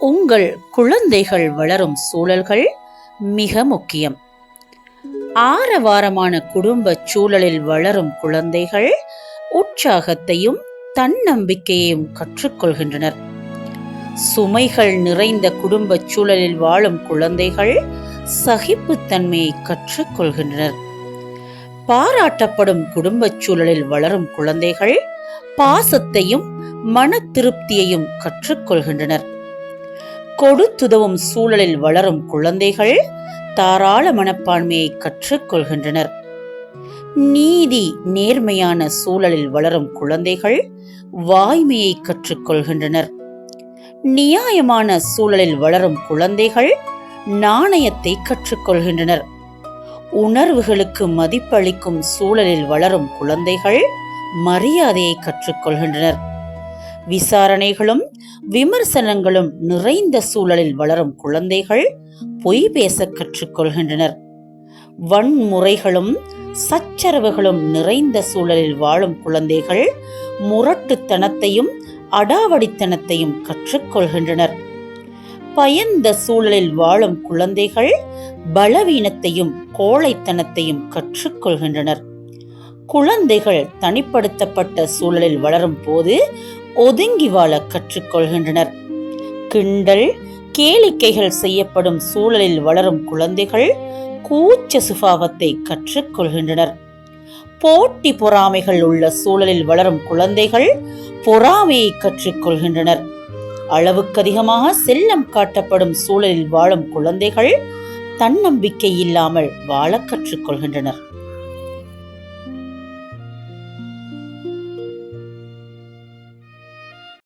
உங்கள் குழந்தைகள் வளரும் சூழல்கள் மிக முக்கியம். ஆரவாரமான குடும்ப சூழலில் வளரும் குழந்தைகள் உற்சாகத்தையும் தன்னம்பிக்கையையும் கற்றுக்கொள்கின்றனர். சுமைகள் நிறைந்த குடும்ப சூழலில் வாழும் குழந்தைகள் சகிப்புத்தன்மையை கற்றுக்கொள்கின்றனர். பாராட்டப்படும் குடும்ப சூழலில் வளரும் குழந்தைகள் பாசத்தையும் மன திருப்தியையும் கற்றுக்கொள்கின்றனர். கொடுத்துதவும் சூழலில் வளரும் குழந்தைகள் தாராள மனப்பான்மையை கற்றுக்கொள்கின்றனர். நீதி நேர்மையான சூழலில் வளரும் குழந்தைகள் வாய்மையை கற்றுக்கொள்கின்றனர். நியாயமான சூழலில் வளரும் குழந்தைகள் நாணயத்தை கற்றுக்கொள்கின்றனர். உணர்வுகளுக்கு மதிப்பளிக்கும் சூழலில் வளரும் குழந்தைகள் மரியாதையை கற்றுக்கொள்கின்றனர். விசாரணைகளும் விமர்சனங்களும் நிறைந்த சூழலில் வளரும் குழந்தைகள் பொய் பேச கற்றுக்கொள்கின்றனர். வன்முறைகளும் சச்சரவுகளும் நிறைந்த சூழலில் வாழும் குழந்தைகள் முரட்டுத்தனத்தையும் அடாவடித்தனத்தையும் கற்றுக்கொள்கின்றனர். பயந்த சூழலில் வாழும் குழந்தைகள் பலவீனத்தையும் கோழைத்தனத்தையும் கற்றுக்கொள்கின்றனர். குழந்தைகள் தனிப்படுத்தப்பட்ட சூழலில் வளரும் போது ஒதுங்கி வாழ கற்றுக்கொள்கின்றனர். கிண்டல் கேளிக்கைகள் செய்யப்படும் சூழலில் வளரும் குழந்தைகள் கூச்ச சுபாவத்தை கற்றுக்கொள்கின்றனர். போட்டி பொறாமைகள் உள்ள சூழலில் வளரும் குழந்தைகள் பொறாமையை கற்றுக்கொள்கின்றனர். அளவுக்கு அதிகமாக செல்லம் காட்டப்படும் சூழலில் வாழும் குழந்தைகள் தன்னம்பிக்கை இல்லாமல் வாழ கற்றுக்கொள்கின்றனர்.